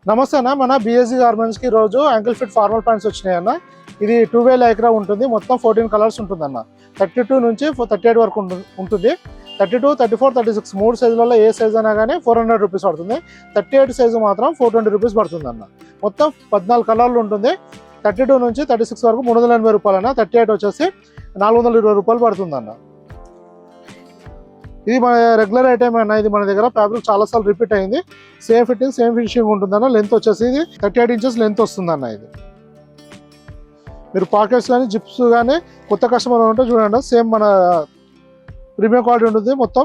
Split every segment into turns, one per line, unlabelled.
నమస్తే అన్న, మన బిఎస్జీ గార్మెంట్స్కి ఈరోజు యాంకిల్ ఫిట్ ఫార్మల్ ప్యాంట్స్ వచ్చినాయి అన్న. ఇది 2 లైక్రా ఉంటుంది, మొత్తం 14 కలర్స్ ఉంటుంది అన్న. 32 నుంచి 38 వరకు ఉంటుంది. 32, 34, 36 మూడు సైజులలో ఏ సైజ్ అయినా కానీ 400 రూపీస్ పడుతుంది. 38 సైజు మాత్రం 420 రూపీస్ పడుతుంది అన్న. మొత్తం 14 కలర్లు ఉంటుంది. 32 నుంచి 36 వరకు 380 రూపాయలు అన్న. 38 వచ్చేసి 420 రూపాయలు పడుతుంది అన్న. ఇది మన రెగ్యులర్ ఐటమ్ అన్న. ఇది మన దగ్గర ఫ్యాబ్రిక్ చాలాసార్లు రిపీట్ అయింది. సేమ్ ఫిట్టింగ్ సేమ్ ఫినిషింగ్ ఉంటుందన్న. లెంత్ వచ్చేసి ఇది 38 ఇంచెస్ లెంత్ వస్తుందన్న. ఇది మీరు పాకెట్స్ కానీ జిప్స్ కానీ కొత్త కస్టమర్ ఉంటే చూడండి, సేమ్ మన ప్రీమియం క్వాలిటీ ఉంటుంది. మొత్తం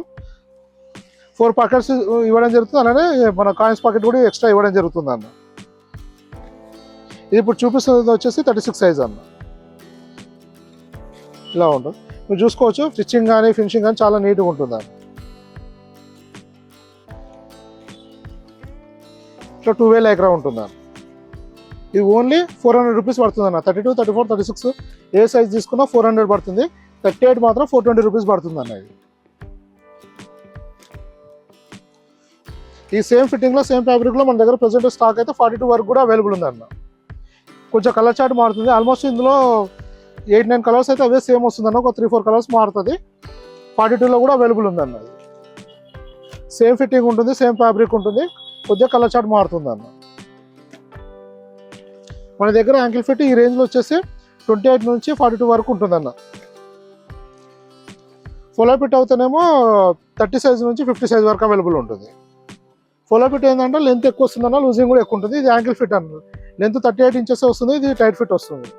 4 పాకెట్స్ ఇవ్వడం జరుగుతుంది. అలానే మన కాయిన్స్ పాకెట్ కూడా ఎక్స్ట్రా ఇవ్వడం జరుగుతుంది అన్న. ఇది ఇప్పుడు చూపిస్తుంది వచ్చేసి 36 సైజ్ అన్న. ఇలా ఉంటుంది, మీరు చూసుకోవచ్చు. స్టిచ్చింగ్ కానీ ఫినిషింగ్ కానీ చాలా నీట్గా ఉంటుంది అన్న. ఇట్లా 2 లైక్రా ఉంటుంది అన్న. ఇది ఓన్లీ 400 రూపీస్ పడుతుంది అన్న. 32, 34, 36 ఏ సైజ్ తీసుకున్నా 400 పడుతుంది. 38 మాత్రం 420 రూపీస్ పడుతుంది అన్న. ఇది ఈ సేమ్ ఫిట్టింగ్లో సేమ్ ఫ్యాబ్రిక్లో మన దగ్గర ప్రజెంట్ స్టాక్ అయితే 42 వరకు కూడా అవైలబుల్ ఉంది అన్న. కొంచెం కలర్ చార్ట్ మారుతుంది. ఆల్మోస్ట్ ఇందులో 8-9 కలర్స్ అయితే అవే సేమ్ వస్తుంది అన్న. ఒక 3-4 కలర్స్ మారుతుంది. 42లో కూడా అవైలబుల్ ఉంది అన్న. సేమ్ ఫిట్టింగ్ ఉంటుంది, సేమ్ ఫ్యాబ్రిక్ ఉంటుంది, కొద్దిగా కలర్ చార్ట్ మారుతుంది అన్న. మన దగ్గర యాంకిల్ ఫిట్ ఈ రేంజ్లో వచ్చేసి 28 నుంచి 42 వరకు ఉంటుందన్న. ఫోలో ఫిట్ అవుతానేమో 30 సైజ్ నుంచి 50 సైజ్ వరకు అవైలబుల్ ఉంటుంది. ఫోలో ఫిట్ ఏంటంటే లెంత్ ఎక్కువ వస్తుందన్న, లూజింగ్ కూడా ఎక్కువ ఉంటుంది. ఇది యాంకిల్ ఫిట్ అన్న. లెంత్ 38 ఇంచెస్ వస్తుంది. ఇది టైట్ ఫిట్ వస్తుంది.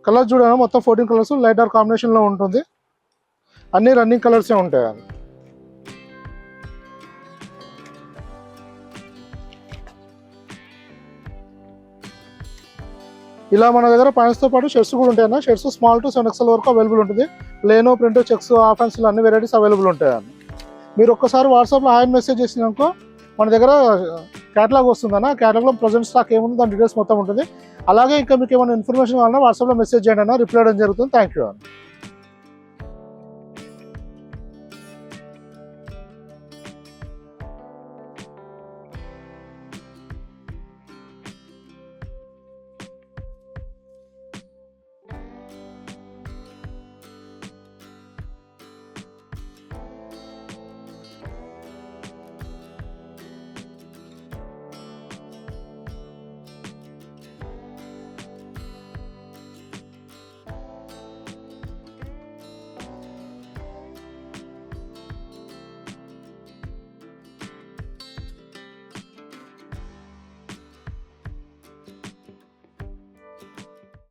కలర్స్ చూడండి, మొత్తం 14 కలర్స్ లైట్ డార్క్ కాంబినేషన్లో ఉంటుంది. అన్ని రన్నింగ్ కలర్సే ఉంటాయి అన్న. ఇలా మన దగ్గర ప్యాంట్స్తో పాటు షర్ట్స్ కూడా ఉంటాయి అన్న. షర్ట్స్ స్మాల్ టు 7XL వరకు అవైలబుల్ ఉంటుంది. ప్లేను, ప్రింట్, చెక్స్, హాఫ్ హ్యాండ్స్లో అన్ని వెరైటీస్ అవైలబుల్ ఉంటాయి అన్న. మీరు ఒక్కసారి వాట్సాప్లో హాయ్ మెసేజ్ చేసినాకో మన దగ్గర క్యాటలాగ్ వస్తుందన్న. క్యాటలాగ్లో ప్రజెంట్ స్టాక్ ఏముంది దాని డీటెయిల్స్ మొత్తం ఉంటుంది. అలాగే ఇంకా మీకు ఏమైనా ఇన్ఫర్మేషన్ కావాలన్నా వాట్సాప్లో మెసేజ్ చేయండి అన్న, రిప్లై చేయడం జరుగుతుంది. థ్యాంక్ యూ అన్న.